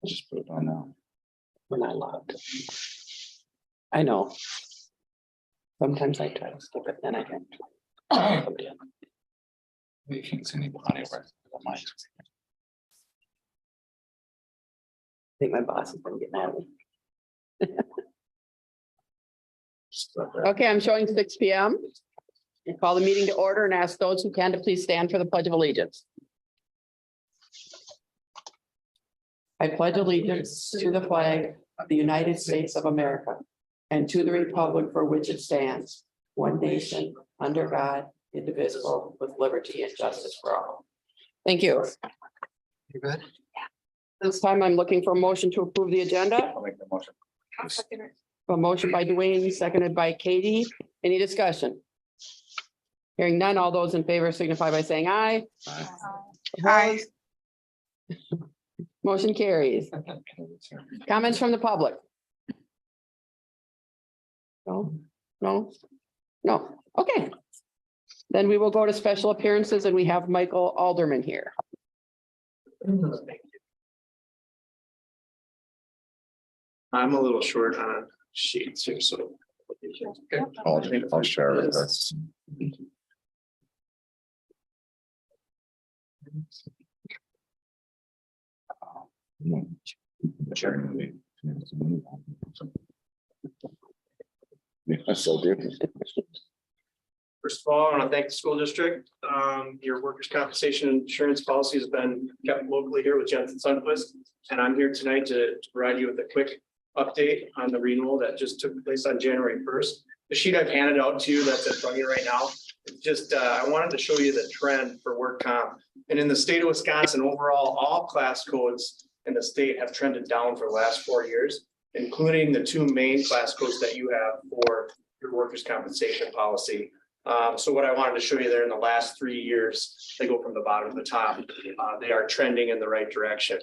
Just put it on now. We're not allowed to. I know. Sometimes I try to skip it, then I can. You can't see anybody anywhere. I think my boss is gonna get mad at me. Okay, I'm showing 6 p.m. We call the meeting to order and ask those who can to please stand for the Pledge of Allegiance. I pledge allegiance to the flag of the United States of America and to the republic for which it stands, one nation, under God, indivisible, with liberty and justice for all. Thank you. You good? This time I'm looking for a motion to approve the agenda. I'll make the motion. A motion by Dwayne, seconded by Katie. Any discussion? Hearing none, all those in favor signify by saying aye. Aye. Opposed? Motion carries. Comments from the public? No, no, no. Okay. Then we will go to special appearances and we have Michael Alderman here. I'm a little short on sheets here, so. I'll share with us. I still do. First of all, I want to thank the school district. Your workers' compensation insurance policy has been kept locally here with Jensen Sundquist. And I'm here tonight to provide you with a quick update on the renewal that just took place on January 1st. The sheet I've handed out to you that's in front of you right now, it's just, I wanted to show you the trend for work comp. And in the state of Wisconsin, overall, all class codes in the state have trended down for the last 4 years, including the 2 main class codes that you have for your workers' compensation policy. So what I wanted to show you there in the last 3 years, they go from the bottom to the top. They are trending in the right direction.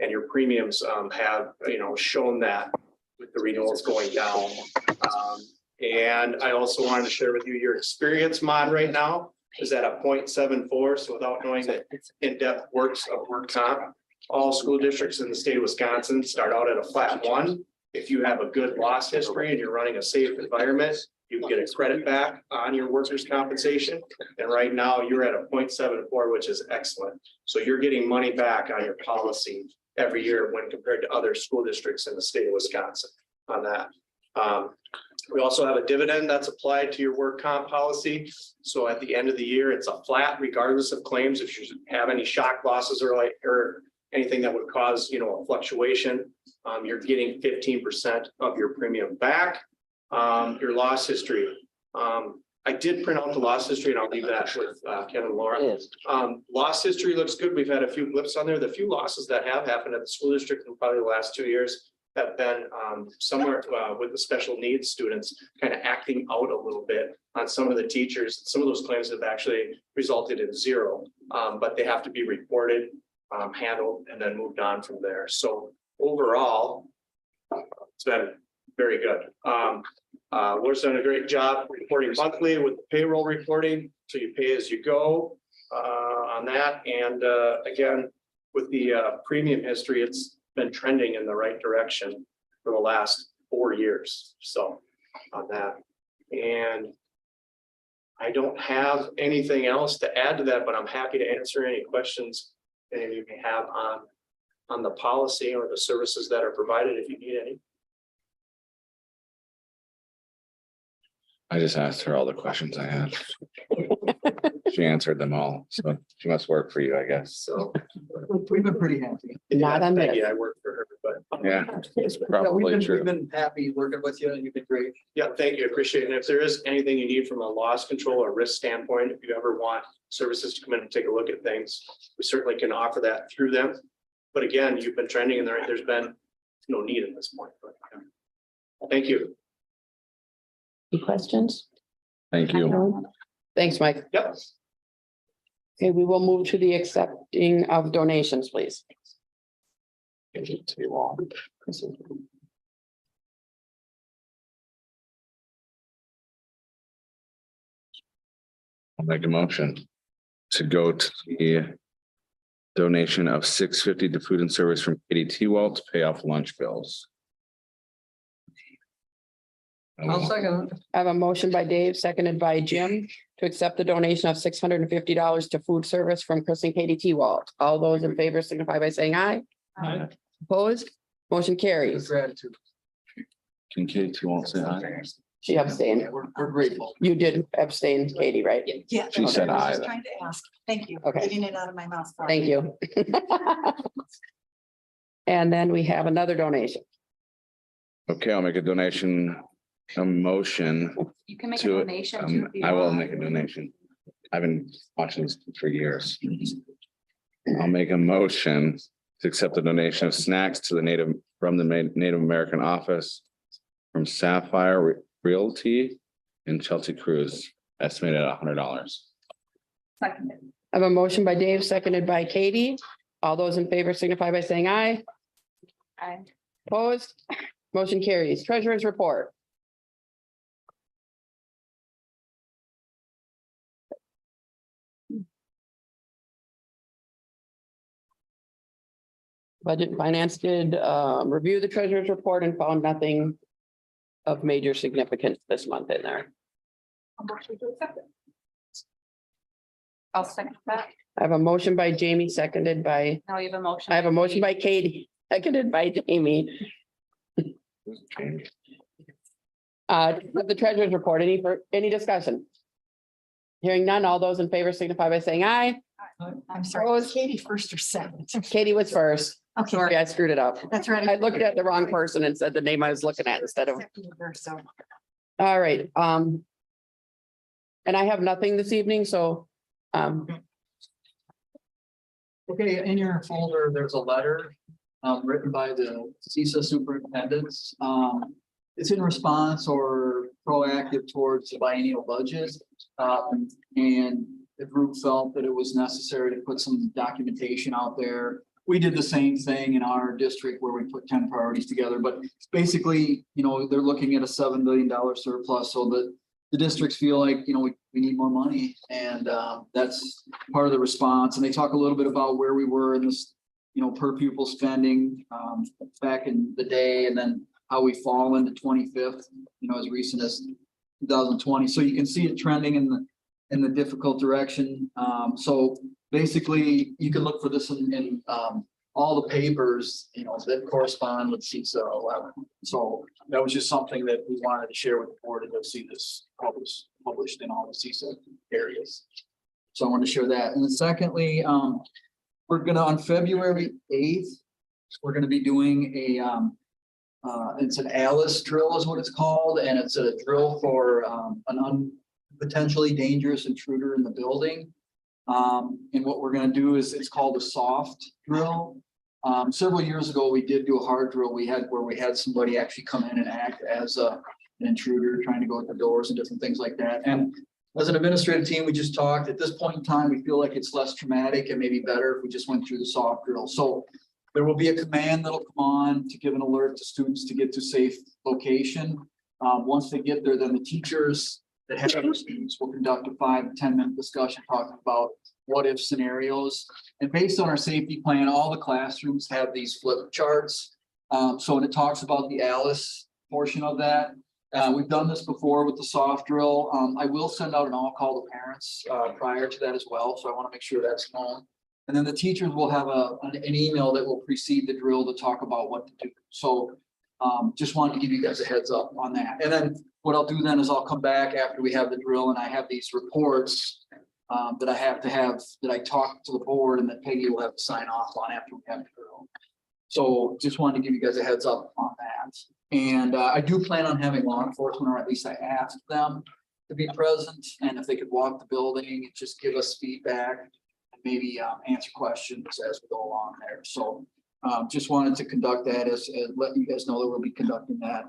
And your premiums have, shown that with the renewals going down. And I also wanted to share with you your experience mod right now is at a 0.74. So without knowing the in-depth works of work comp, all school districts in the state of Wisconsin start out at a flat 1. If you have a good loss history and you're running a safe environment, you get a credit back on your workers' compensation. And right now you're at a 0.74, which is excellent. So you're getting money back on your policy every year when compared to other school districts in the state of Wisconsin on that. We also have a dividend that's applied to your work comp policy. So at the end of the year, it's a flat regardless of claims. If you have any shock losses or anything that would cause, a fluctuation, you're getting 15% of your premium back. Your loss history. I did print out the loss history and I'll leave that with Kevin and Laura. Loss history looks good. We've had a few blips on there. The few losses that have happened at the school district in probably the last 2 years have been somewhere with the special needs students kind of acting out a little bit on some of the teachers. Some of those claims have actually resulted in 0, but they have to be reported, handled, and then moved on from there. So overall, it's been very good. We're doing a great job reporting monthly with the payroll reporting. So you pay as you go on that. And again, with the premium history, it's been trending in the right direction for the last 4 years. So on that. And I don't have anything else to add to that, but I'm happy to answer any questions that you may have on the policy or the services that are provided if you need any. I just asked her all the questions I had. She answered them all, so she must work for you, I guess. So We've been pretty happy. Not on Peggy, this. I work for her, but Yeah, We've probably been true. happy working with you and you've been great. yeah, thank you. Appreciate it. And if there is anything you need from a loss control or risk standpoint, if you ever want services to come in and take a look at things, we certainly can offer that through them. But again, you've been trending in there. There's been no need at this point. But, yeah. Thank you. Any questions? Thank you. Thanks, Mike. Yep. Okay, we will move to the accepting of donations, please. Too long. I'll make a motion to go to the donation of $6.50 to food and service from Katie T. Walt to pay off lunch bills. I'll second. I have a motion by Dave, seconded by Jim, to accept the donation of $650 to food service from Chris and Katie T. Walt. All those in favor signify by saying aye. Aye. Opposed? Motion With carries. gratitude. Can Katie T. Walt say aye? She abstained. Yeah, we're grateful. You did abstain, Katie, right? Yeah. She said I was aye, just then. trying to ask. Thank you. Okay. Getting it out of my mouth. Thank you. And then we have another donation. Okay, I'll make a donation, a motion. You can make a To, donation. too, if you I will want. make a donation. I've been watching this for years. I'll make a motion to accept the donation of snacks to the from the Native American office from Sapphire Realty in Chelsea Cruz, estimated at $100. Second. I have a motion by Dave, seconded by Katie. All those in favor signify by saying aye. Aye. Opposed? Motion carries. Treasurer's report. Budget and Finance did review the treasurer's report and found nothing of major significance this month in there. I'll second that. I have a motion by Jamie, seconded by, Now you have a motion. I have a motion by Katie, seconded by Jamie. The treasurer's report, any discussion? Hearing none, all those in favor signify by saying aye. I'm sorry, was Katie first or second? Katie was first. Okay, Sorry, I screwed it up. that's right. I looked at the wrong person and said the name I was looking at instead of, So, all right, and I have nothing this evening, so, Okay, in your folder, there's a letter written by the CISA superintendents. It's in response or proactive towards the biennial budget. And the group felt that it was necessary to put some documentation out there. We did the same thing in our district where we put 10 priorities together, but basically, you know, they're looking at a $7 billion surplus, so that the districts feel like, you know, we need more money, and that's part of the response. And they talk a little bit about where we were in this, you know, per pupil spending back in the day, and then how we fall into 25th, you know, as recent as 2020. So you can see it trending in the difficult direction. So basically, you can look for this in all the papers, you know, that correspond with CISA 11. So that was just something that we wanted to share with the board, and you'll see this published in all the CISA areas. So I wanted to share that. And then secondly, we're gonna, on February 8th, we're gonna be doing it's an ALICE drill is what it's called, and it's a drill for an potentially dangerous intruder in the building. And what we're gonna do is, it's called a soft drill. Several years ago, we did do a hard drill where we had somebody actually come in and act as an intruder, trying to go at the doors and different things like that. And as an administrative team, we just talked, at this point in time, we feel like it's less traumatic and maybe better if we just went through the soft drill. So there will be a command that'll come on to give an alert to students to get to safe location. Once they get there, then the teachers that have their students will conduct a 5 to 10-minute discussion talking about what if scenarios. And based on our safety plan, all the classrooms have these flip charts. So when it talks about the ALICE portion of that, we've done this before with the soft drill. I will send out an all call to parents prior to that as well. So I want to make sure that's known. And then the teachers will have an email that will precede the drill to talk about what to do. So just wanted to give you guys a heads up on that. And then what I'll do then is I'll come back after we have the drill, and I have these reports that I have to have, that I talk to the board, and that Peggy will have to sign off on after we have the drill. So just wanted to give you guys a heads up on that. And I do plan on having law enforcement, or at least I asked them to be present, and if they could walk the building and just give us feedback, and maybe answer questions as we go along there. So just wanted to conduct that as let you guys know that we'll be conducting that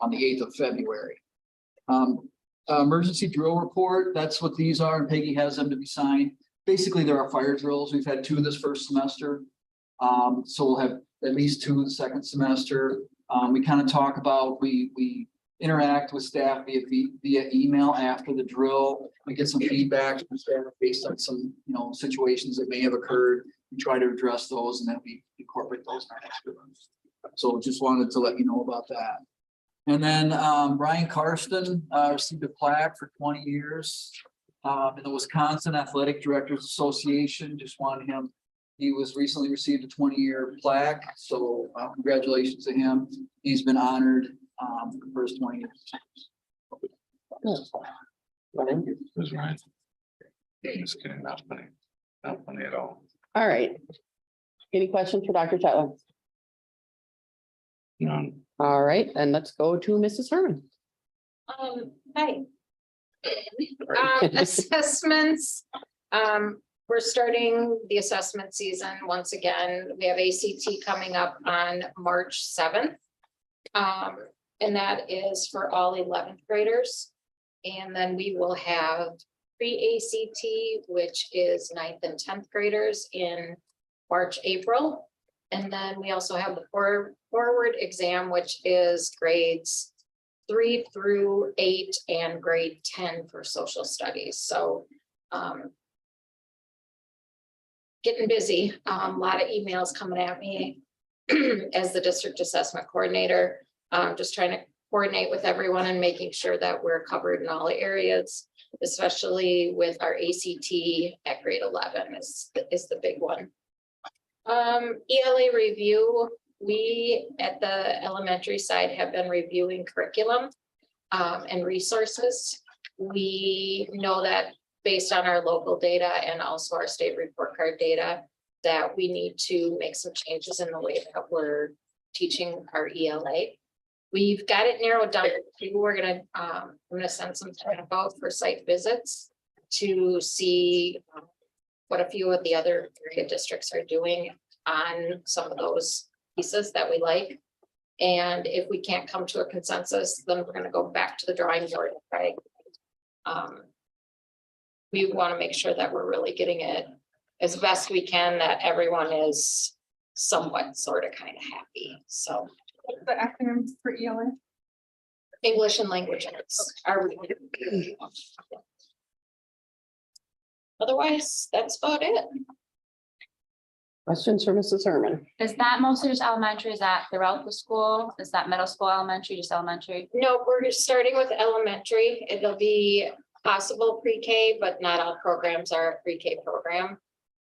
on the 8th of February. Emergency drill report, that's what these are, and Peggy has them to be signed. Basically, there are fire drills. We've had 2 this first semester. So we'll have at least 2 the second semester. We kind of talk about, we interact with staff via email after the drill. We get some feedback from staff based on some, you know, situations that may have occurred. we try to address those and then we incorporate those in our next curriculum. So just wanted to let you know about that. And then Brian Karsten received a plaque for 20 years in the Wisconsin Athletic Directors Association. Just wanted him, he was recently received a 20-year plaque. So congratulations to him. He's been honored for his 20 years. Who's Ryan? Just kidding, not funny. Not funny at all. All right. Any questions for Dr. Chetler? None. All right, then let's go to Mrs. Herman. Hi. Assessments, we're starting the assessment season once again. We have ACT coming up on March 7th. And that is for all 11th graders. And then we will have pre-ACT, which is 9th and 10th graders in March, April. And then we also have the forward exam, which is grades 3 through 8 and grade 10 for social studies. So getting busy, a lot of emails coming at me as the district assessment coordinator. Just trying to coordinate with everyone and making sure that we're covered in all areas, especially with our ACT at grade 11 is the big one. ELA review, we at the elementary side have been reviewing curriculum and resources. We know that based on our local data and also our state report card data, that we need to make some changes in the way that we're teaching our ELA. We've got it narrowed down. I'm gonna send some time out for site visits to see what a few of the other area districts are doing on some of those pieces that we like. And if we can't come to a consensus, then we're gonna go back to the drawing board, right? We want to make sure that we're really getting it as best we can, that everyone is somewhat sort of kind of happy. So What's the acronym for ELA? English and language arts are. Otherwise, that's about it. Questions for Mrs. Herman? Is that mostly just elementary? Is that throughout the school? Is that middle school, elementary, just elementary? No, we're just starting with elementary. It'll be possible pre-K, but not all programs are a pre-K program.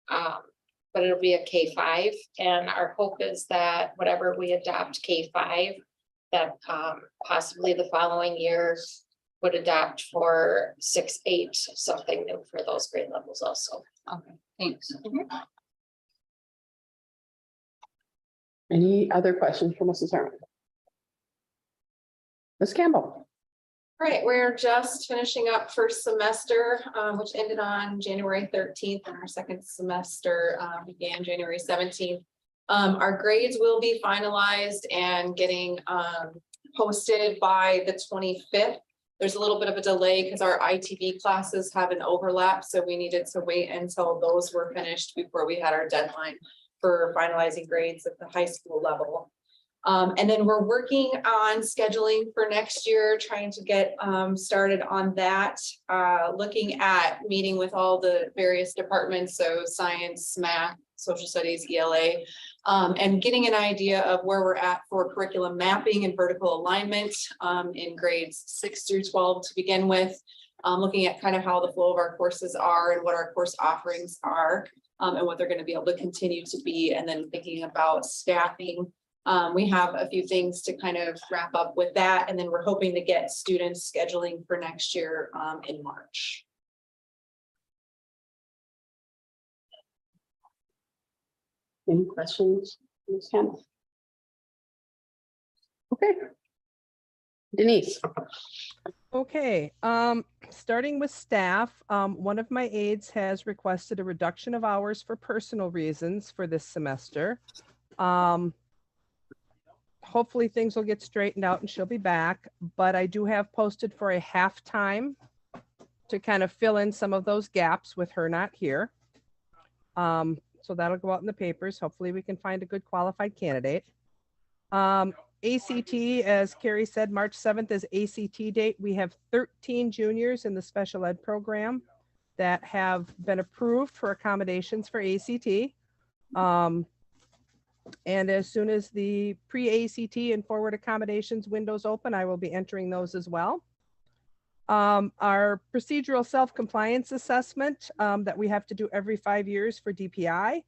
But it'll be a K-5, and our hope is that whatever we adopt K-5, that possibly the following year would adopt for 6-8, something new for those grade levels also. Okay, thanks. Any other questions for Mrs. Herman? Ms. Campbell? Right, we're just finishing up first semester, which ended on January 13th, and our second semester began January 17th. Our grades will be finalized and getting posted by the 25th. There's a little bit of a delay because our ITV classes have an overlap, so we needed to wait until those were finished before we had our deadline for finalizing grades at the high school level. And then we're working on scheduling for next year, trying to get started on that, looking at meeting with all the various departments, so science, math, social studies, ELA, and getting an idea of where we're at for curriculum mapping and vertical alignment in grades 6 through 12 to begin with, looking at kind of how the flow of our courses are and what our course offerings are, and what they're going to be able to continue to be, and then thinking about staffing. We have a few things to kind of wrap up with that, and then we're hoping to get students scheduling for next year in March. Any questions, Ms. Campbell? Okay. Denise? Okay, starting with staff, one of my aides has requested a reduction of hours for personal reasons for this semester. Hopefully things will get straightened out and she'll be back, but I do have posted for a half-time to kind of fill in some of those gaps with her not here. So that'll go out in the papers. Hopefully we can find a good qualified candidate. ACT, as Carrie said, March 7th is ACT date. We have 13 juniors in the special ed program that have been approved for accommodations for ACT. And as soon as the pre-ACT and forward accommodations windows open, I will be entering those as well. Our procedural self-compliance assessment that we have to do every 5 years for DPI.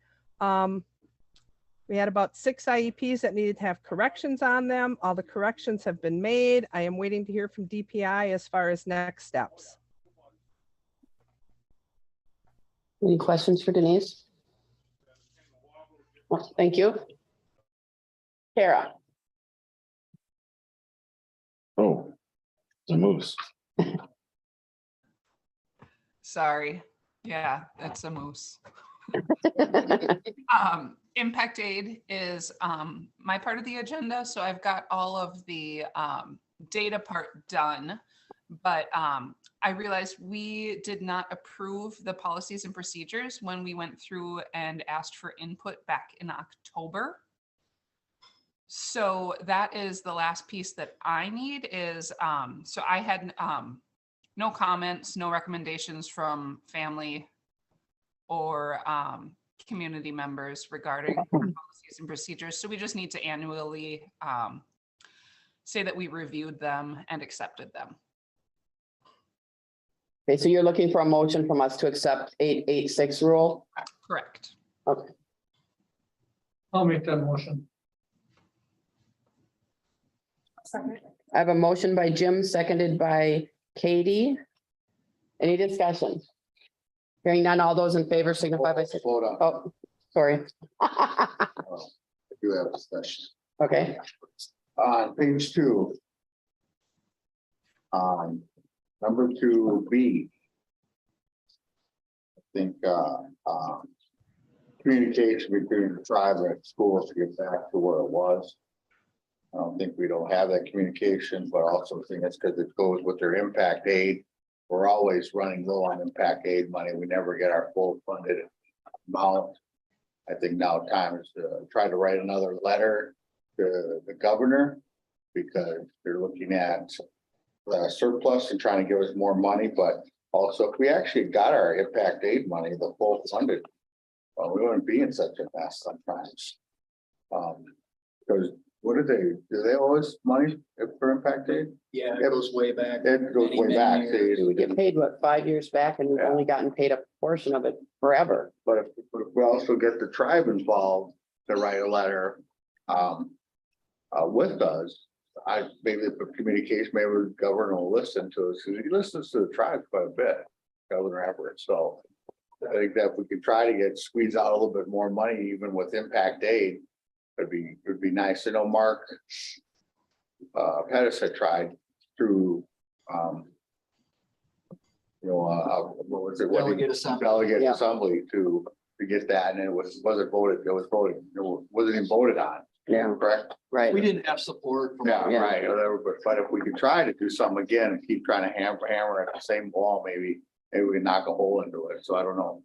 We had about 6 IEPs that needed to have corrections on them. All the corrections have been made. I am waiting to hear from DPI as far as next steps. Any questions for Denise? Well, thank you. Kara, Oh, it's a moose. Sorry. Yeah, that's a moose. Impact aid is my part of the agenda. So I've got all of the data part done. But I realized we did not approve the policies and procedures when we went through and asked for input back in October. So that is the last piece that I need is, so I had no comments, no recommendations from family or community members regarding policies and procedures. So we just need to annually say that we reviewed them and accepted them. okay, so you're looking for a motion from us to accept 886 rule? Correct. Okay, I'll make that motion. I have a motion by Jim, seconded by Katie. Any discussion? Hearing none, all those in favor signify by saying, Hold on, oh, sorry. I do have a discussion. Okay, On page 2. Number 2B. I think, communication between the tribe and schools to get back to where it was. I don't think we don't have that communication, but also think it's because it goes with their impact aid. We're always running low on impact aid money. We never get our full funded amount. I think now time is to try to write another letter to the governor because they're looking at surplus and trying to give us more money, but also if we actually got our impact aid money, the full funded, well, we wouldn't be in such a mess sometimes. Because what do they owe us money for impact aid? Yeah, it goes way back. It goes way back. we get paid, what, 5 years back, and we've only gotten paid a portion of it forever. But if we also get the tribe involved to write a letter with us, maybe the communication, maybe the governor will listen to us, because he listens to the tribe quite a bit, Governor Everett. So I think that if we could try to squeeze out a little bit more money, even with impact aid, it'd be nice. I know Mark Pettis had tried through what was it? Delegate assembly. Delegate Yeah. assembly to get that, and it wasn't voted. It was voted. It wasn't even voted on. Yeah, Correct. right. We didn't have support from. Yeah, right. Whatever. But if we could try to do something again and keep trying to hammer at the same wall, maybe we can knock a hole into it. So I don't know.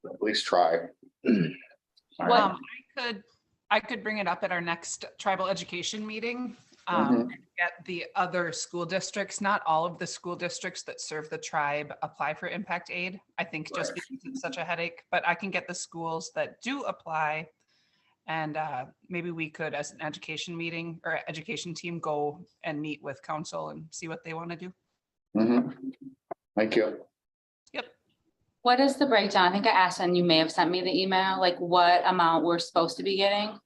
At least try. All right. I could bring it up at our next tribal education meeting. Mhm. And get the other school districts, not all of the school districts that serve the tribe apply for impact aid. I think just Right. because it's such a headache, but I can get the schools that do apply. And maybe we could, as an education meeting or education team, go and meet with council and see what they want to do. Mhm. Thank you. What is the breakdown? I think I asked and you may have sent me the email, like what amount we're supposed to be getting?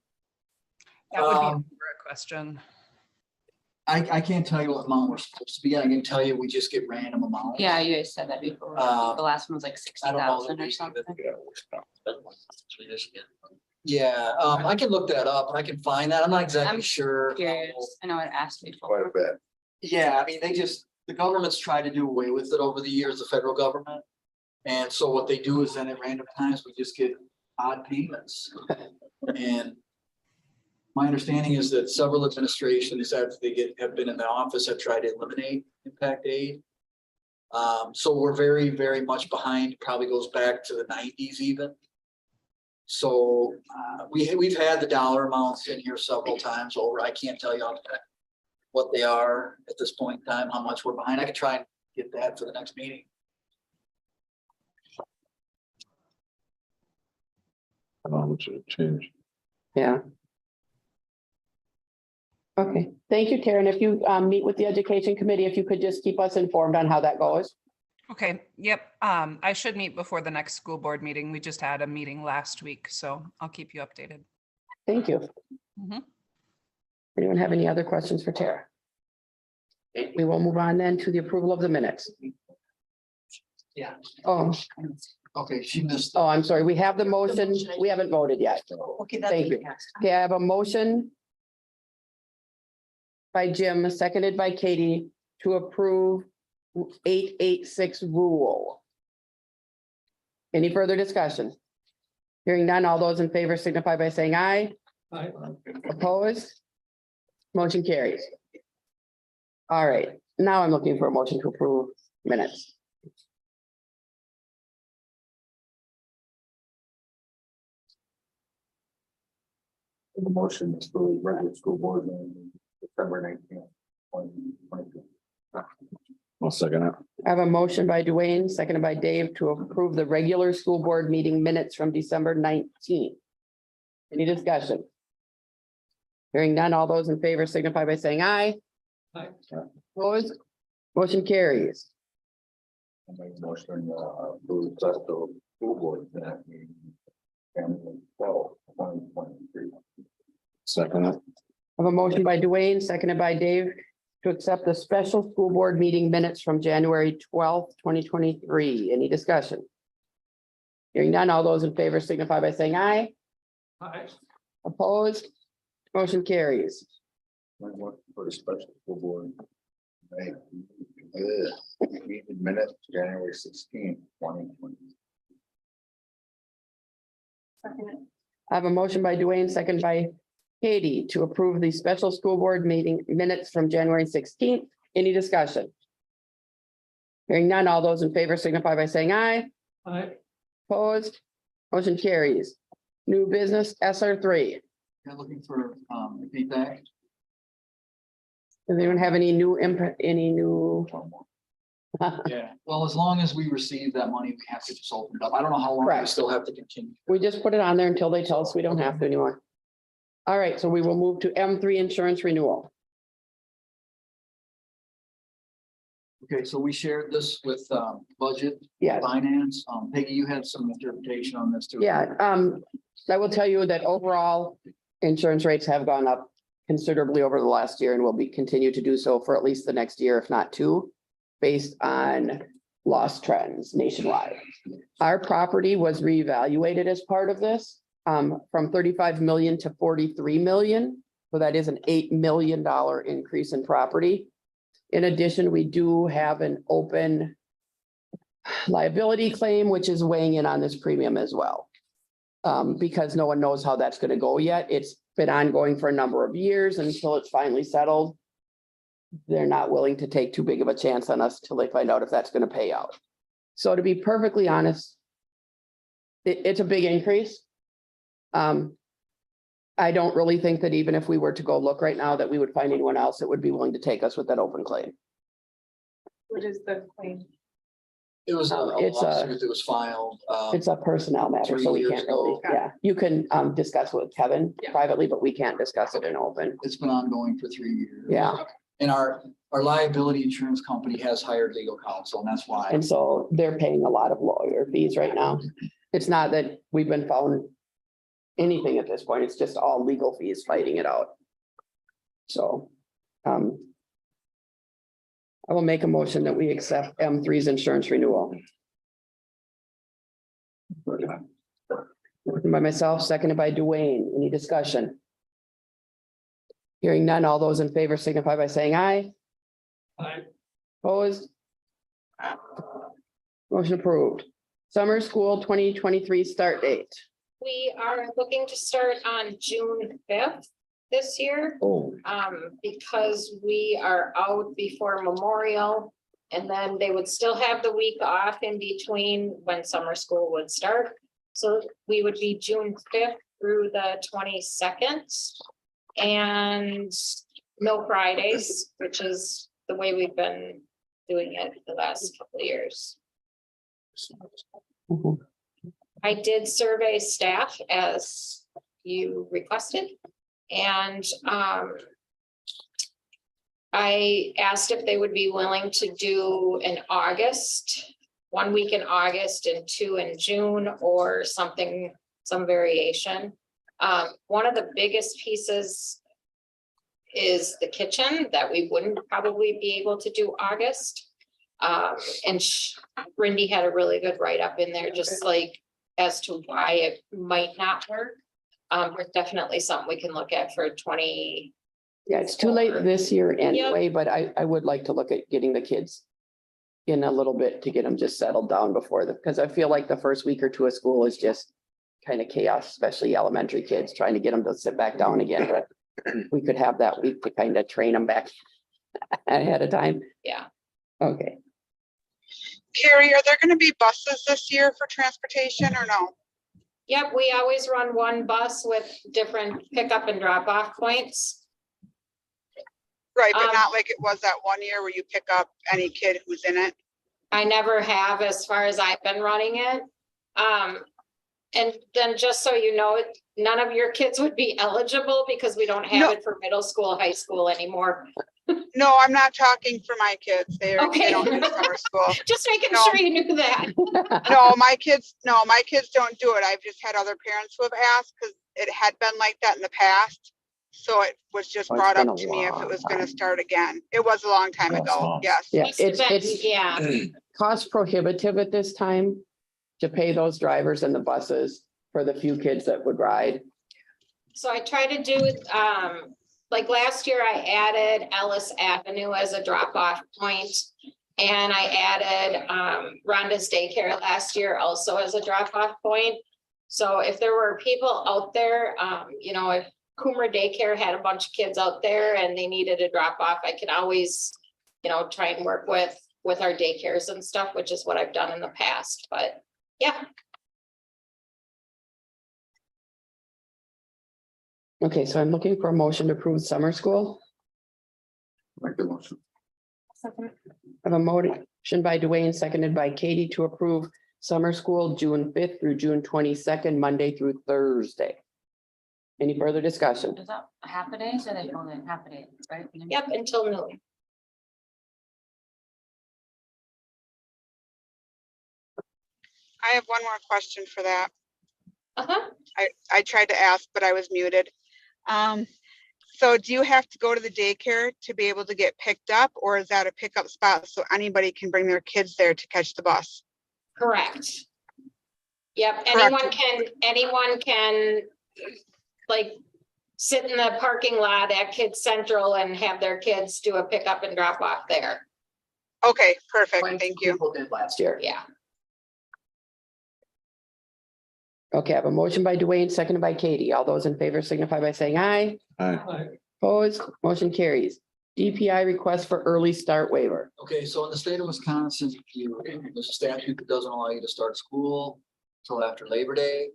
That would be Um, a question. I can't tell you what amount we're supposed to be. I can tell you we just get random amounts. Yeah, you guys said that before. The last one was like I don't know. 60,000 or something. Yeah, I can look that up and I can find that. I'm not exactly I'm sure. Curious. I know I asked Quite a before. bit. Yeah, I mean, the government's tried to do away with it over the years, the federal government. And so what they do is then at random times, we just get odd payments. And my understanding is that several administrations that have been in the office have tried to eliminate impact aid. So we're very, very much behind, probably goes back to the 90s even. So we've had the dollar amounts in here several times over. I can't tell you what they are at this point in time, how much we're behind. I could try and get that for the next meeting. Should change. Yeah. Okay, thank you, Karen. If you meet with the education committee, if you could just keep us informed on how that goes. Okay, yep. I should meet before the next school board meeting. We just had a meeting last week, so I'll keep you updated. Thank you. Mhm. Anyone have any other questions for Tara? We will move on then to the approval of the minutes. Yeah. Oh, Okay, she missed. I'm sorry. We have the motion. We haven't voted yet. Okay, that's. Thank you. Okay, I have a motion by Jim, seconded by Katie, to approve 886 rule. Any further discussion? Hearing none, all those in favor signify by saying aye. Aye. Opposed? Motion carries. All right, now I'm looking for a motion to approve minutes. The motion is for regular school board meeting, December 19th, 2022. I'll second it. I have a motion by Dwayne, seconded by Dave, to approve the regular school board meeting minutes from December 19th. Any discussion? Hearing none, all those in favor signify by saying aye. Aye. Opposed? Motion carries. I make a motion, approve special school board minute meeting, January 12th, 2023. Second it. I have a motion by Dwayne, seconded by Dave, to accept the special school board meeting minutes from January 12th, 2023. Any discussion? Hearing none, all those in favor signify by saying aye. Aye. Opposed? Motion carries. My motion for the special school board. Meeting minutes, January 16th, 2020. I have a motion by Dwayne, second by Katie, to approve the special school board meeting minutes from January 16th. Any discussion? Hearing none, all those in favor signify by saying aye. Aye. Opposed? Motion carries. New business SR3. You're looking for, feedback. Does anyone have any new input, any new? Yeah, well, as long as we receive that money, we have to just open it up. I don't know how long we Correct. still have to continue. We just put it on there until they tell us we don't have to anymore. All right, so we will move to M3 insurance renewal. Okay, so we shared this with, budget, Yes. finance. Peggy, you had some interpretation on this too. Yeah, I will tell you that overall, insurance rates have gone up considerably over the last year and will be continue to do so for at least the next year, if not two, based on loss trends nationwide. Our property was reevaluated as part of this, from 35 million to 43 million. So that is an $8 million increase in property. In addition, we do have an open liability claim, which is weighing in on this premium as well. Because no one knows how that's going to go yet. It's been ongoing for a number of years until it's finally settled. They're not willing to take too big of a chance on us till they find out if that's going to pay out. So to be perfectly honest, it's a big increase. I don't really think that even if we were to go look right now, that we would find anyone else that would be willing to take us with that open claim. What is the claim? It was a It's a- lawsuit that was filed. It's a personnel matter, so we 3 years can't really, ago. yeah, you can discuss with Kevin Yeah. privately, but we can't discuss it in open. It's been ongoing for 3 years. Yeah. And our liability insurance company has hired legal counsel, and that's why. And so they're paying a lot of lawyer fees right now. It's not that we've been found anything at this point. It's just all legal fees fighting it out. So, I will make a motion that we accept M3's insurance renewal. Motion by myself, seconded by Dwayne. Any discussion? Hearing none, all those in favor signify by saying aye. Aye. Opposed? Motion approved. Summer school 2023 start date. We are looking to start on June 5th this year. Oh, Because we are out before Memorial. And then they would still have the week off in between when summer school would start. So we would be June 5th through the 22nd. And no Fridays, which is the way we've been doing it the last couple of years. Mhm. I did survey staff as you requested. And I asked if they would be willing to do in August, 1 week in August and 2 in June, or something, some variation. One of the biggest pieces is the kitchen that we wouldn't probably be able to do August. And Brindy had a really good write-up in there, just like as to why it might not work. There's definitely something we can look at for 20. Yeah, it's too late this year anyway, but I would like to look at getting the kids in a little bit to get them just settled down before because I feel like the first week or two of school is just kind of chaos, especially elementary kids, trying to get them to sit back down again. But we could have that week to kind of train them back ahead of time. Yeah. Okay. Carrie, are there going to be buses this year for transportation or no? Yep, we always run one bus with different pickup and drop off points. Right, but not like it was that one year where you pick up any kid who's in it. I never have as far as I've been running it. And then just so you know, none of your kids would be eligible because we don't have No. it for middle school, high school anymore. No, I'm not talking for my kids. They Okay. don't do summer school. Just making No. sure you knew that. No, my kids don't do it. I've just had other parents who have asked because it had been like that in the past. So it was just Oh, it's brought been up a to me if it was going to long start again. It was a long time ago. Yes. Yeah, Must have been, it's yeah. cost prohibitive at this time to pay those drivers and the buses for the few kids that would ride. So I try to do, like last year I added Ellis Avenue as a drop off point. And I added Rhonda's daycare last year also as a drop off point. So if there were people out there, you know, if Coomer Daycare had a bunch of kids out there and they needed a drop off, I can always, you know, try and work with our daycares and stuff, which is what I've done in the past, but yeah. Okay, so I'm looking for a motion to approve summer school. Make the motion. I have a motion by Dwayne, seconded by Katie to approve summer school June 5th through June 22nd, Monday through Thursday. Any further discussion? Is that half a day? So they only half a day, right? Yep, until noon. I have one more question for that. Uh-huh. I tried to ask, but I was muted. So do you have to go to the daycare to be able to get picked up, or is that a pickup spot so anybody can bring their kids there to catch the bus? Correct. Yep, Correct. anyone can like sit in the parking lot at Kids Central and have their kids do a pickup and drop off there. Okay, perfect. Like Thank you. people did last year. Yeah. Okay, I have a motion by Dwayne, seconded by Katie. All those in favor signify by saying aye. Aye. Opposed, motion carries. DPI request for early start waiver. Okay, so in the state of Wisconsin, there's a statute that doesn't allow you to start school till after Labor Day.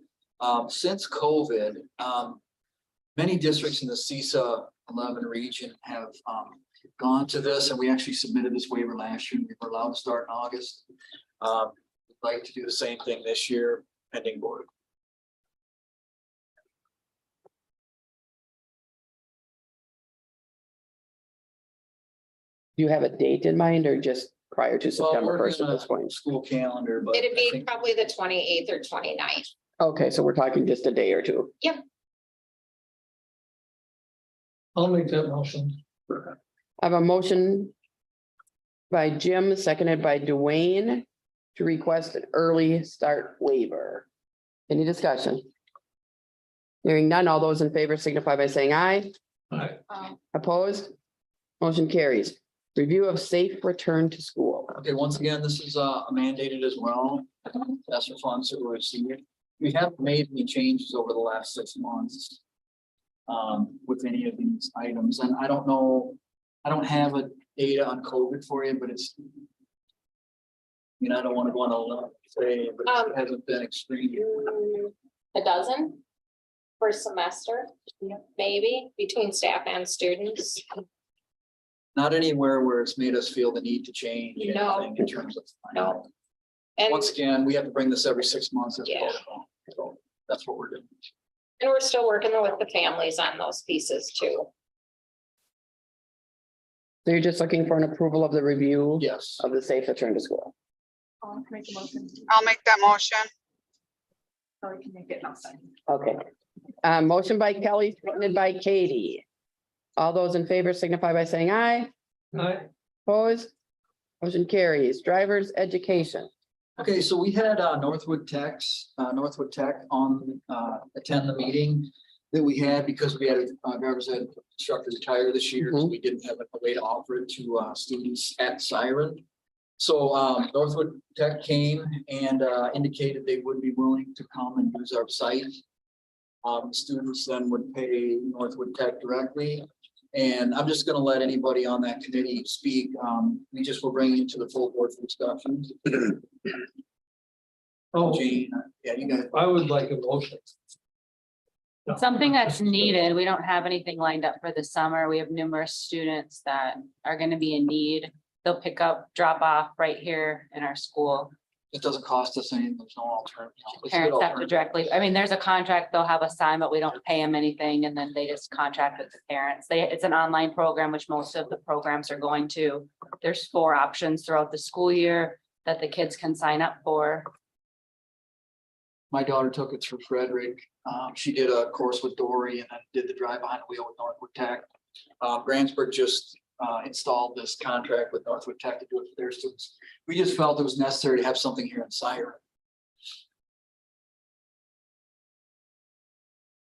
Since COVID, many districts in the CISA 11 region have gone to this, and we actually submitted this waiver last year. We were allowed to start in August. We'd like to do the same thing this year, pending board. Do you have a date in mind or just prior to Well, September we're 1st at gonna- this point? School calendar, but It'd I be think probably the 28th or 29th. Okay, so we're talking just a day or two. I'll make that motion. I have a motion by Jim, seconded by Dwayne to request an early start waiver. Any discussion? Hearing none, all those in favor signify by saying aye. Opposed? Motion carries. Review of safe return to school. Okay, once again, this is mandated as well. ESSER funds that were received. We haven't made any changes over the last 6 months with any of these items, and I don't know, I don't have a data on COVID for you, but it's, I don't want to say, but it hasn't been extreme. A dozen per semester, maybe between staff and students. Not anywhere where it's made us feel the need to change No. anything in terms of. No. And, Once again, we have to bring this every 6 months. as Yeah. protocol. So that's what we're doing. and we're still working with the families on those pieces too. So you're just looking for an approval of the review Yes. of the safe return to school. Make a motion. I'll make that motion. Or we can make it outside. Okay. Motion by Kelly, seconded by Katie. All those in favor signify by saying aye. Opposed? Motion carries. Driver's education. Okay, so we had Northwood Tech on attend the meeting that we had because we had a driver's ed instructor retire this year. So we didn't have a way to offer it to students at Siren. So Northwood Tech came and indicated they would be willing to come and use our site. Students then would pay Northwood Tech directly. And I'm just gonna let anybody on that committee speak. We just will bring it to the full board for discussion. Gene, yeah, you guys. I would like a motion. Something that's needed. We don't have anything lined up for the summer. We have numerous students that are gonna be in need. They'll pick up, drop off right here in our school. It doesn't cost us anything. There's no alternative. It's a good Parents have to alternative. directly, I mean, there's a contract, they'll have a sign, but we don't pay them anything, and then they just contract with the parents. It's an online program, which most of the programs are going to. There's 4 options throughout the school year that the kids can sign up for. My daughter took it through Frederick. She did a course with Dory and then did the drive behind the wheel with Northwood Tech. Grantsburg just installed this contract with Northwood Tech to do it for their students. We just felt it was necessary to have something here in Siren.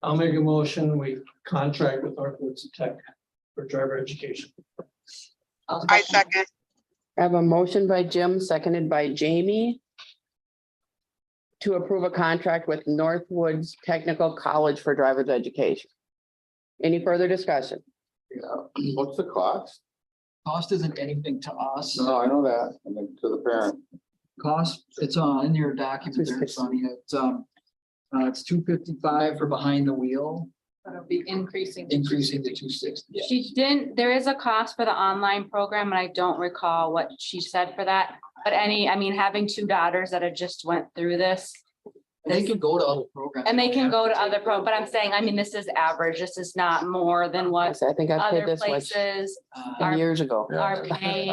I'll make a motion. We contract with Northwood Tech for driver education. I second. I have a motion by Jim, seconded by Jamie. To approve a contract with Northwoods Technical College for driver's education. Any further discussion? Yeah, what's the cost? Cost isn't anything to us. No, I know that, and then to the parent. Cost, it's in your document there, Sonny. It's $255 for behind the wheel, That'll be increasing. increasing to $260. Yeah. She didn't, there is a cost for the online program, and I don't recall what she said for that. But I mean, having 2 daughters that had just went through this. They can go to other programs. And they can go to other but I'm saying, I mean, this is average. This is not more than what I think I paid other this much places some years ago. are paying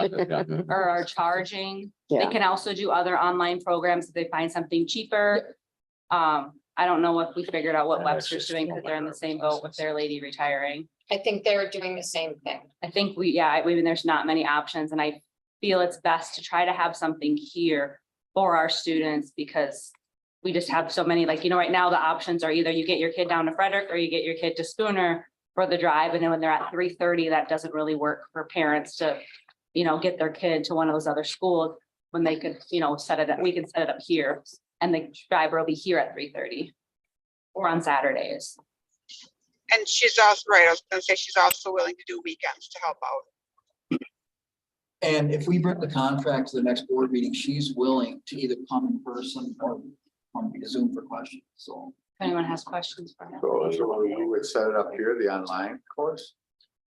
or are charging. They Yeah, can also do other online programs if they find something cheaper. I don't know if we figured out what Webster's doing because they're in the same boat with their lady retiring. I think they're doing the same thing. I think I mean, there's not many options, and I feel it's best to try to have something here for our students because we just have so many, like, right now the options are either you get your kid down to Frederick or you get your kid to Spooner for the drive. And then when they're at 3:30, that doesn't really work for parents to, get their kid to one of those other schools when they could, set it up, we can set it up here and the driver will be here at 3:30 or on Saturdays. And she's also, right, I was gonna say she's also willing to do weekends to help out. And if we bring the contract to the next board meeting, she's willing to either come in person or on Zoom for questions, so. If anyone has questions for him. So we would set it up here, the online course?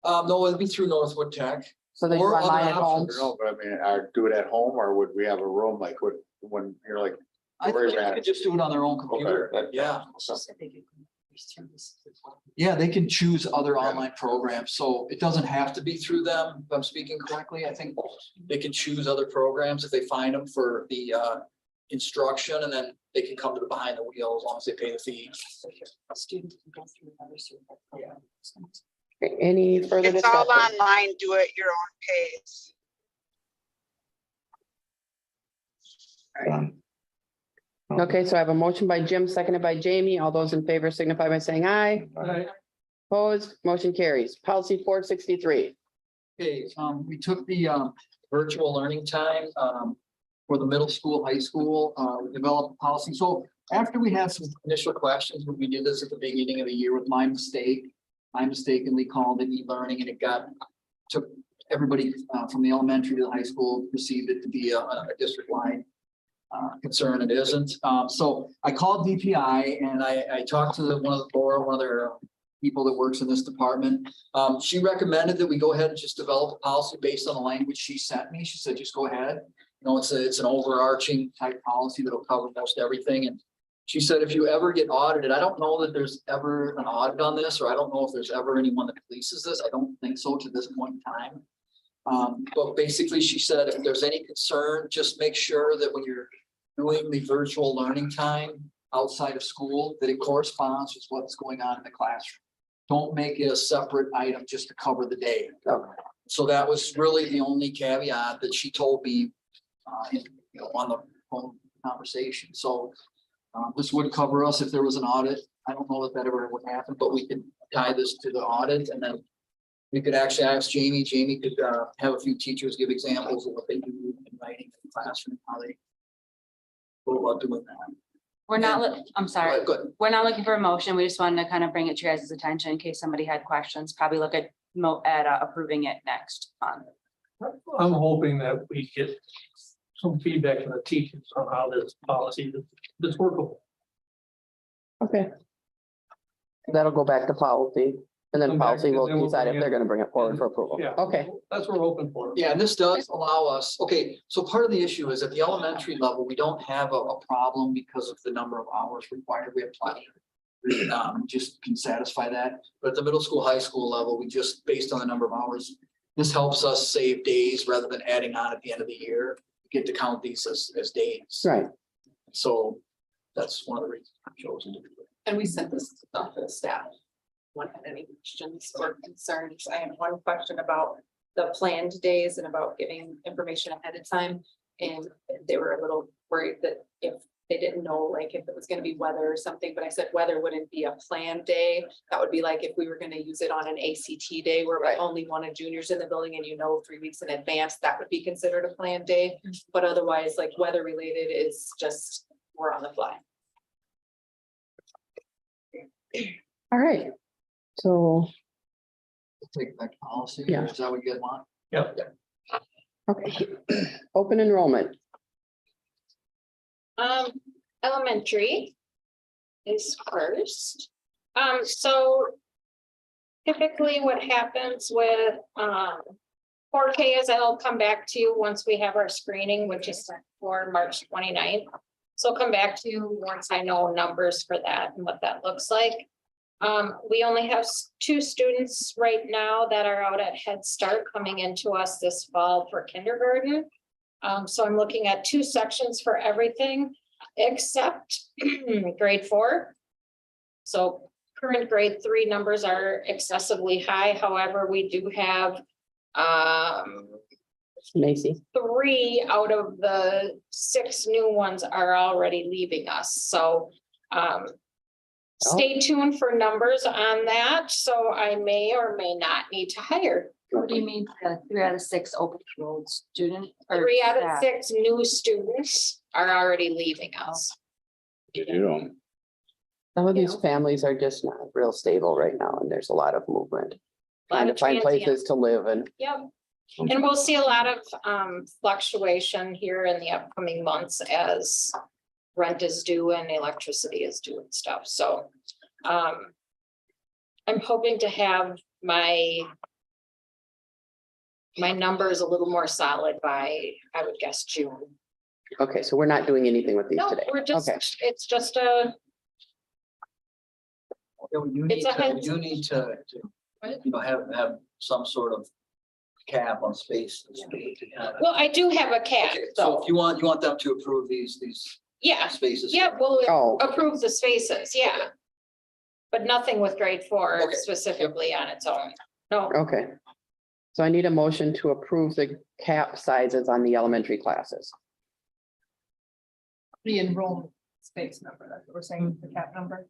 No, it'd be through Northwood Tech. so they do Or other online at home. options. No, but I mean, do it at home, or would we have a room like when you're like? I think they could just do it on their own computer, Okay, yeah. Yeah, they can choose other Yeah. online programs, so it doesn't have to be through them, if I'm speaking correctly. I think they can choose other programs if they find them for the instruction, and then they can come to the behind the wheel as long as they pay the fee. Students can go through another survey. Yeah. Any further It's all discussion? online, do it your own pace. Okay, so I have a motion by Jim, seconded by Jamie. All those in favor signify by saying aye. Opposed, motion carries. Policy 463. Okay, we took the virtual learning time for the middle school, high school, we developed a policy. So after we had some initial questions, when we did this at the beginning of the year with my mistake, I mistakenly called it e-learning, and it took everybody from the elementary to the high school perceived it to be a district-wide concern. It isn't. So I called DPI and I talked to Laura, one of their people that works in this department. She recommended that we go ahead and just develop a policy based on the language she sent me. She said, just go ahead. You know, it's an overarching type policy that'll cover most everything. And she said, if you ever get audited, I don't know that there's ever an audit on this, or I don't know if there's ever anyone that polices this. I don't think so to this point in time. But basically, she said, if there's any concern, just make sure that when you're doing the virtual learning time outside of school, that it corresponds with what's going on in the classroom. Don't make it a separate item just to cover the day. Okay. So that was really the only caveat that she told me, on the phone conversation. So this would cover us if there was an audit. I don't know if that ever would happen, but we could tie this to the audit, and then we could actually ask Jamie. Jamie could have a few teachers give examples of what they do in writing in the classroom, how they go about doing that. We're not, I'm sorry, Good. we're not looking for a motion. We just wanted to kind of bring it to your guys' attention in case somebody had questions, probably look at approving it next month. I'm hoping that we get some feedback from the teachers on how this policy is workable. Okay. That'll go back to policy, and then Come back, policy will and then we'll decide if bring it- they're gonna bring it forward for approval. Yeah. Okay, That's what we're hoping for. Yeah, and this does allow us, okay, so part of the issue is at the elementary level, we don't have a problem because of the number of hours required. We have plenty. Just can satisfy that. But at the middle school, high school level, we just, based on the number of hours, this helps us save days rather than adding on at the end of the year. We get to count these as days. right. So that's one of the reasons I chose to do it. And we sent this off to the staff. Want any questions or concerns? I have one question about the planned days and about giving information ahead of time. And they were a little worried that if they didn't know, like if it was gonna be weather or something, but I said weather wouldn't be a planned day. That would be like if we were gonna use it on an ACT day where we only wanted juniors in the building and 3 weeks in advance, that would be considered a planned day. But otherwise, like weather related is just, we're on the fly. All right. So, Take back policy. Yeah. Is that what you guys want? Yep. okay, open enrollment. Elementary is first. So typically what happens with, 4K is I'll come back to you once we have our screening, which is set for March 29th. So I'll come back to you once I know numbers for that and what that looks like. We only have 2 students right now that are out at Head Start coming into us this fall for kindergarten. So I'm looking at 2 sections for everything except grade 4. So current grade 3 numbers are excessively high. However, we do have Macy. 3 out of the 6 new ones are already leaving us. So stay tuned for numbers on that. So I may or may not need to hire. What do you mean, 3 out of 6 open enrolled student? or 3 out of staff? 6 new students are already leaving us. You don't. Some of these Yeah. families are just not real stable right now, and there's a lot of movement. Lot Trying of to find transient. places to live and, Yep. And we'll see a lot of fluctuation here in the upcoming months as rent is due and electricity is due and stuff. So I'm hoping to have my numbers a little more solid by, I would guess, June. okay, so we're not doing anything with these No, today. we're just, Okay, it's just a, Yeah, we do need It's a to, we heads- do need to, have some sort of cap on space. well, I do have a cap, Okay, so so, if you want them to approve these yeah, spaces. yeah, we'll oh, approve the spaces, yeah. But nothing with grade 4 Okay. specifically on its own. No, okay. So I need a motion to approve the cap sizes on the elementary classes. The enrollment space number, that's what we're saying, the cap number.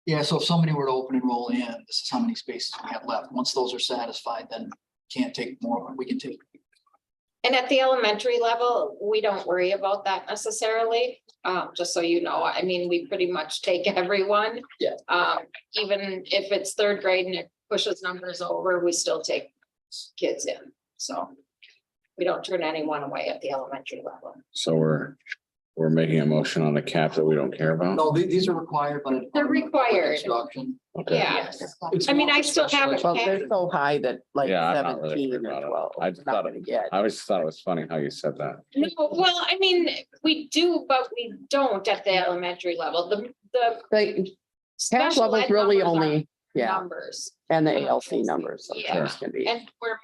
Yeah, so if somebody were to open and roll in, this is how many spaces we have left. Once those are satisfied, then can't take more, we can take. and at the elementary level, we don't worry about that necessarily. Just so you know, I mean, we pretty much take everyone. Yeah. Even if it's 3rd grade and it pushes numbers over, we still take kids in, so. We don't turn anyone away at the elementary level. So we're we're making a motion on the cap that we don't care about? No, these are required by. They're required. Instruction. Okay. Yeah, It's I mean, more I still have a Well, cap. they're so high that like Yeah, I'm not really 17 worried or about it. 12. I just we're not thought gonna get. I always thought it was funny how you said that. No, well, I mean, we do, but we don't at the elementary level. The Like, cap special level's ed really numbers are only, yeah, numbers. and the ALC numbers Yeah. sometimes can be. And where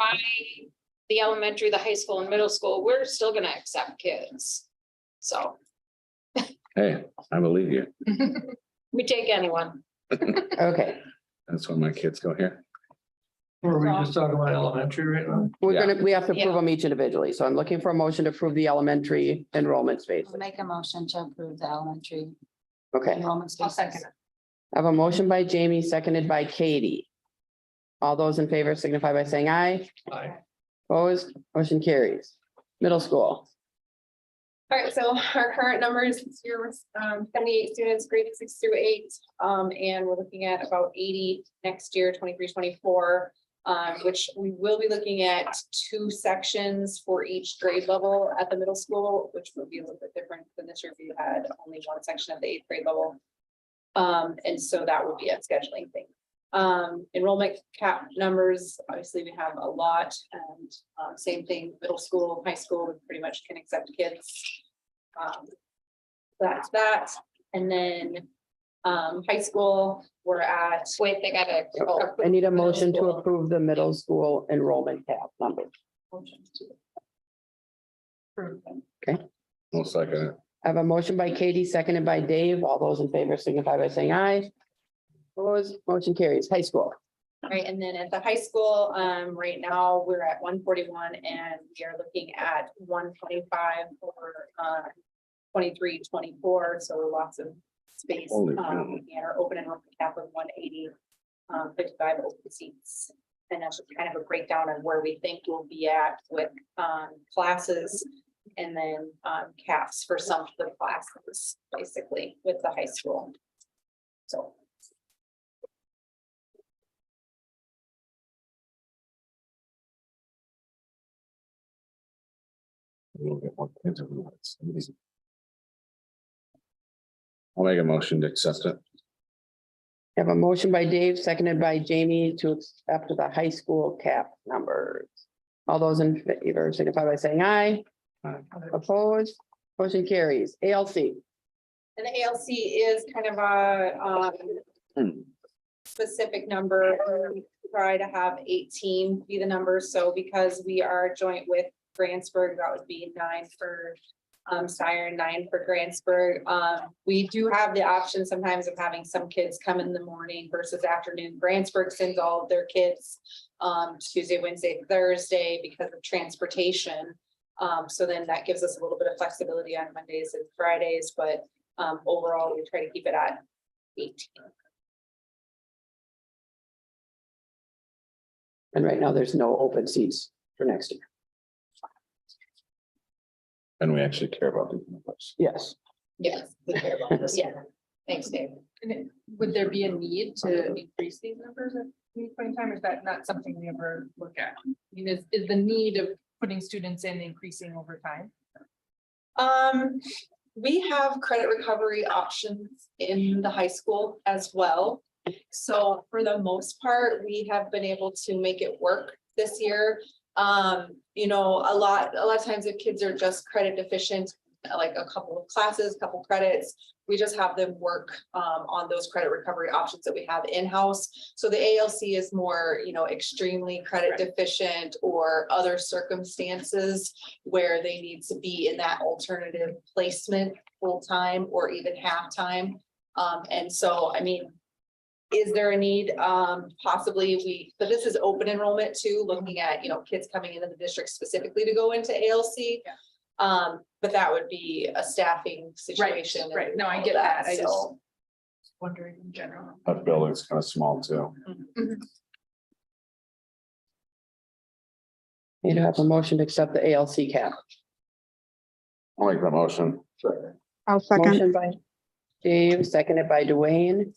the elementary, the high school and middle school, we're still gonna accept kids. So Hey, I believe you. we take anyone. Okay, That's when my kids go here. Were we just talking about elementary right now? we're Yeah. gonna, we have to approve Yeah. them each individually. So I'm looking for a motion to approve the elementary enrollment space. I'll make a motion to approve the elementary Okay, enrollment I'll spaces. second it. I have a motion by Jamie, seconded by Katie. All those in favor signify by saying aye. Aye. Opposed, motion carries. Middle school, All right, so our current numbers this year was 78 students, grades 6 through 8. And we're looking at about 80 next year, 23-24. Which we will be looking at 2 sections for each grade level at the middle school, which would be a little bit different than this year if you had only 1 section at the 8th grade level. And so that would be a scheduling thing. Enrollment cap numbers, obviously we have a lot, and same thing, middle school, high school, we pretty much can accept kids. That's that, and then high school, we're at. Wait, they gotta. I need a motion to approve the middle school enrollment cap number. One second. I have a motion by Katie, seconded by Dave. All those in favor signify by saying aye. Opposed, motion carries. High school. Right, and then at the high school, right now, we're at 141 and we are looking at 125 for 23-24, so lots of space. Holy cow. And our open enrollment cap of 180, 55 open seats. And that's just kind of a breakdown of where we think we'll be at with classes. And then caps for some of the classes, basically, with the high school. So. We'll get more kids over there. It's easy. I'll make a motion to accept it. I have a motion by Dave, seconded by Jamie to accept the high school cap numbers. All those in favor signify by saying aye. Opposed, motion carries. ALC. And the ALC is kind of a specific number. We try to have 18 be the number. So because we are joint with Grantsburg, that would be 9 for Siren, 9 for Grantsburg. We do have the option sometimes of having some kids come in the morning versus afternoon. Grantsburg sends all of their kids Tuesday, Wednesday, Thursday because of transportation. So then that gives us a little bit of flexibility on Mondays and Fridays, but overall, we try to keep it at 18. And right now, there's no open seats for next year. And we actually care about these numbers. Yes. Yes, we care about this. Yeah, thanks, Dave. Would there be a need to increase these numbers at any point in time, or is that not something we ever look at? I mean, is the need of putting students in increasing over time? We have credit recovery options in the high school as well. So for the most part, we have been able to make it work this year. You know, a lot of times if kids are just credit deficient, like a couple of classes, couple credits, we just have them work on those credit recovery options that we have in-house. So the ALC is more, you know, extremely credit deficient or other circumstances where they need to be in that alternative placement full-time or even half-time. And so, I mean, is there a need? Possibly but this is open enrollment too, looking at, you know, kids coming into the district specifically to go into ALC. But that would be a staffing situation. and Right, no, I all get of that. I just so. wondering in general. That building's kind of small too. Need to have a motion to accept the ALC cap. I'll make that motion. I'll motion by Dave, seconded by Dwayne.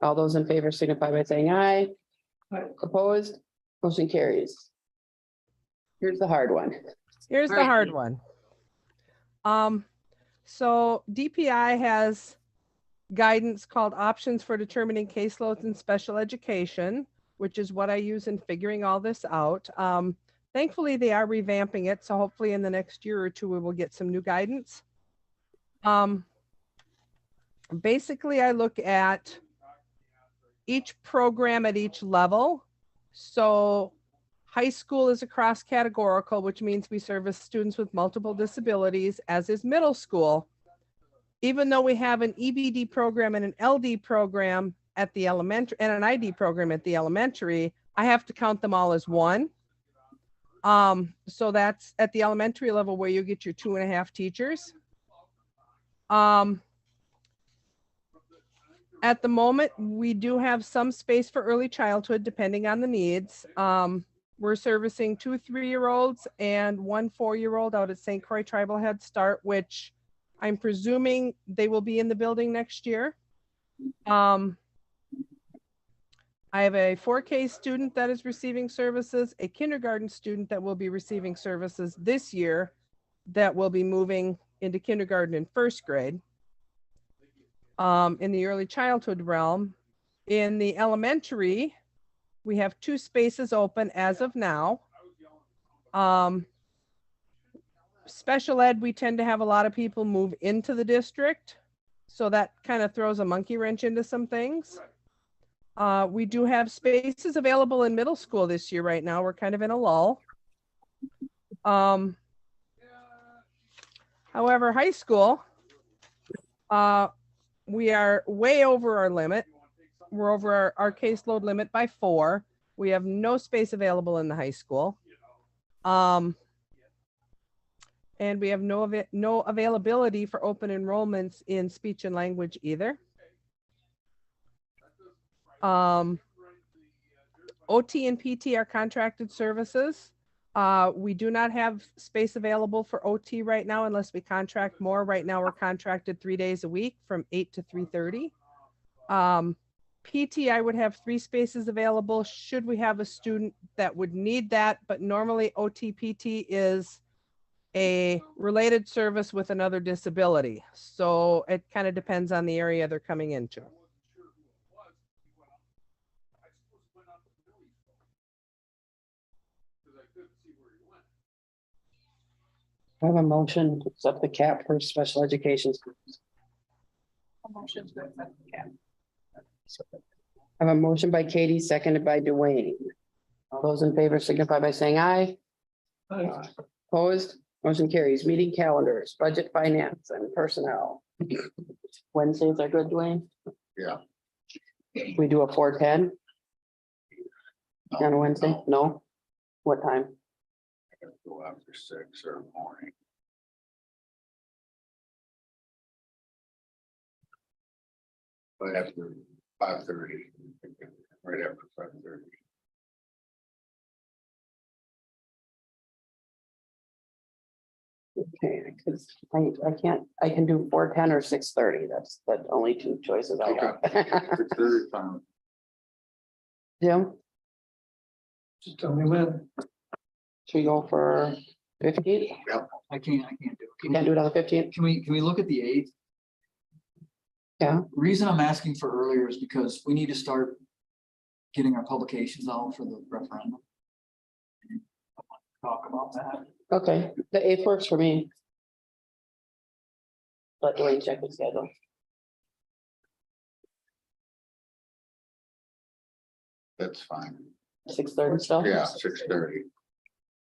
All those in favor signify by saying aye. Opposed, motion carries. Here's the hard one. Here's the Alright. hard one. So DPI has guidance called Options for Determining Caseloads in Special Education, which is what I use in figuring all this out. Thankfully, they are revamping it, so hopefully in the next year or two, we will get some new guidance. Basically, I look at each program at each level. So high school is a cross-categorical, which means we service students with multiple disabilities, as is middle school. Even though we have an EBD program and an LD program at the elementary and an ID program at the elementary, I have to count them all as one. So that's at the elementary level where you get your 2.5 teachers. At the moment, we do have some space for early childhood, depending on the needs. We're servicing 2 3-year-olds and 1 4-year-old out at St. Croix Tribal Head Start, which I'm presuming they will be in the building next year. I have a 4K student that is receiving services, a kindergarten student that will be receiving services this year that will be moving into kindergarten and 1st grade. In the early childhood realm. In the elementary, we have 2 spaces open as of now. Special ed, we tend to have a lot of people move into the district. So that kind of throws a monkey wrench into some things. We do have spaces available in middle school this year right now. We're kind of in a lull. However, high school, we are way over our limit. We're over our caseload limit by 4. We have no space available in the high school. And we have no availability for open enrollments in speech and language either. OT and PT are contracted services. We do not have space available for OT right now unless we contract more. Right now, we're contracted 3 days a week from 8 to 3:30. PT, I would have 3 spaces available should we have a student that would need that, but normally OT PT is a related service with another disability. So it kind of depends on the area they're coming into. I have a motion to accept the cap for special education. I have a motion by Katie, seconded by Dwayne. All those in favor signify by saying aye. Opposed, motion carries. Meeting calendars, budget, finance, and personnel. Wednesdays are good, Dwayne? Yeah. We do a 4:10 on a Wednesday? No? What time? Go after 6 or morning. But after 5:30, right after 5:30. Okay, because I can do 4:10 or 6:30. That's the only 2 choices I have. 6:30 time. Jim, Just tell me when. should we go for 15th? I can't do You it. can't do it on the 15th? Can we look at the 8th? Yeah. Reason I'm asking for earlier is because we need to start getting our publications out for the referendum. Talk about that. Okay, the 8th works for me. Let Dwayne check his schedule. That's fine. 6:30 still? Yeah, 6:30.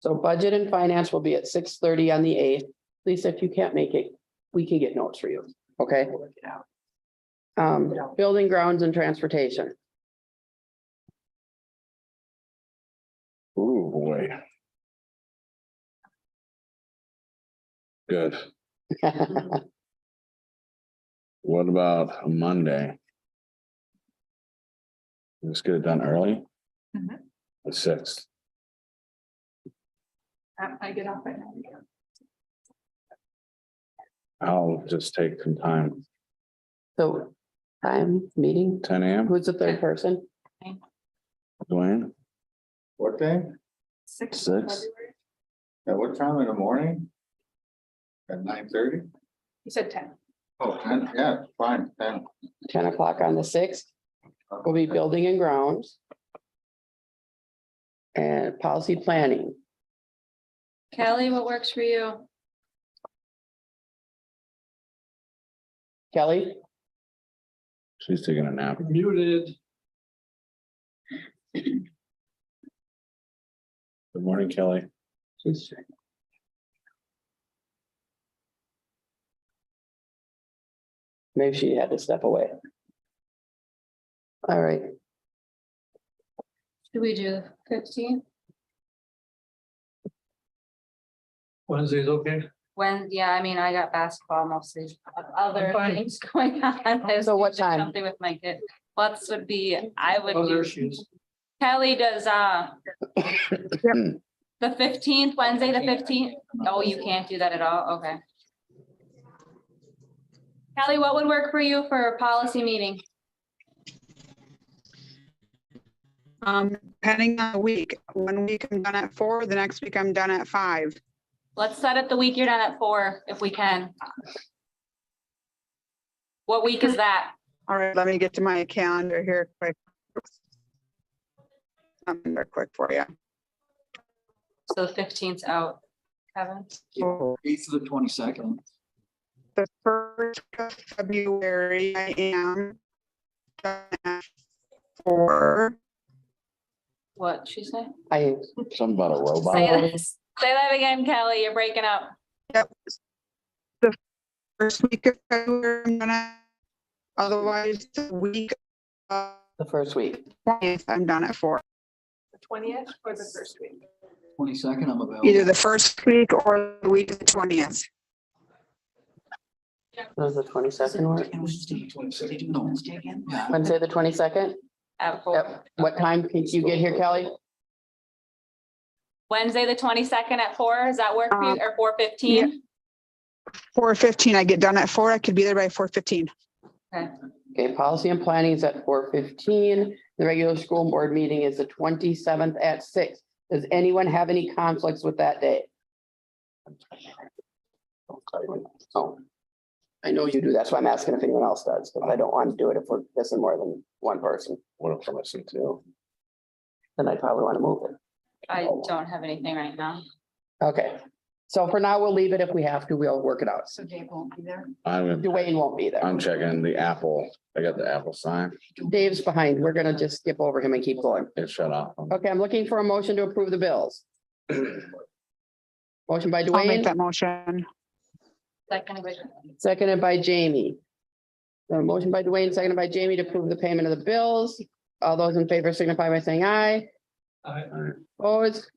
So budget and finance will be at 6:30 on the 8th. Lisa, if you can't make it, we can get notes for you, okay? Building, grounds, and transportation. Ooh, boy. Good. What about a Monday? Let's get it done early. Mhm. The 6th. I get off at 9. I'll just take some time. So, time, meeting, 10 a.m. who's the 3rd person? Dwayne, What day? 6. At what time in the morning? At 9:30? You said 10. Oh, 10, yeah, fine, 10. 10 o'clock on the sixth will be building and grounds. And policy planning. Kelly, what works for you? Kelly, She's taking a nap. Muted. Good morning, Kelly. maybe she had to step away. All right, Should we do 15? Wednesday's okay. Yeah, I mean, I got basketball mostly, other fine. things going on. I was So what doing time? Something with my kid. What's would be, I would Oh, there do, she is. Kelly does, the 15th, Wednesday, the 15th? Oh, you can't do that at all? Okay. Kelly, what would work for you for a policy meeting? Depending on the week, 1 week I'm done at 4, the next week I'm done at 5. Let's set it the week you're done at 4, if we can. What week is that? All right, let me get to my calendar here quick. They're quick for you. So the 15th's out, Kevin? 8th to the 22nd. The 1st of February, I am done at 4. What she say? Something about a robot. Say that again, Kelly, you're breaking up. Yep. The first week of February, I'm gonna, otherwise, the week of the first week. 20th, I'm done at 4. The 20th or the first week? 22nd, I'm available. Either the first week or the week of the 20th. Does the 22nd work? No. Yeah. Wednesday, the 22nd? At 4. What time can you get here, Kelly? Wednesday, the 22nd at 4, does that work for you, or 4:15? 4:15, I get done at 4. I could be there by 4:15. Okay, policy and planning is at 4:15. The regular school board meeting is the 27th at 6. Does anyone have any conflicts with that day? Oh, I know you do. That's why I'm asking if anyone else does, because I don't want to do it if we're missing more than one person. What if I'm listening to? Then I probably want to move it. I don't have anything right now. Okay, so for now, we'll leave it. If we have to, we'll work it out. So Dave won't be there. Dwayne won't be there. I'm checking the Apple. I got the Apple sign. Dave's behind. We're gonna just skip over him and keep going. It shut off. Okay, I'm looking for a motion to approve the bills. Motion by I'll make Dwayne, that motion. seconded by Jamie. So motion by Dwayne, seconded by Jamie to approve the payment of the bills. All those in favor signify by saying aye. Opposed?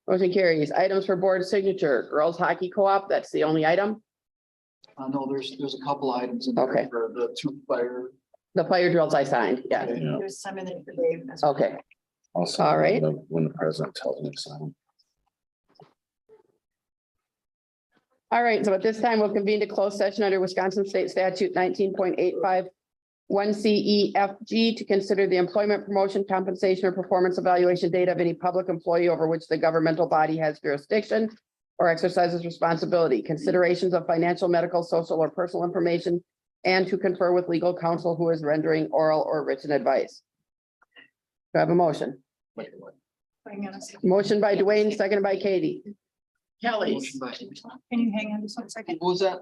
Motion carries. Items for board signature, girls hockey co-op, that's the only item. No, there's a couple items in there Okay. for the 2 fire. The player drills I signed, yeah, Yeah. There's some in there for Dave. okay. Also, All right. when the president tells me to sign. All right, so at this time, we'll convene to closed session under Wisconsin State Statute 19.851 CEFG to consider the employment, promotion, compensation, or performance evaluation data of any public employee over which the governmental body has jurisdiction or exercises responsibility, considerations of financial, medical, social, or personal information, and to confer with legal counsel who is rendering oral or written advice. Do I have a motion? Hang on a second. Motion by Dwayne, seconded by Katie. Kelly. Motion by- Can you hang on just 1 second? What was that?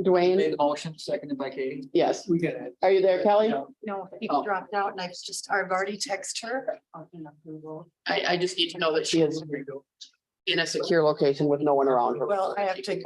Dwayne, Made the motion, seconded by Katie. yes. We get it. Are you there, Kelly? No, he Oh. dropped out and I've already texted her. I just need to know that she is in a secure location with no one around her. Well, I have to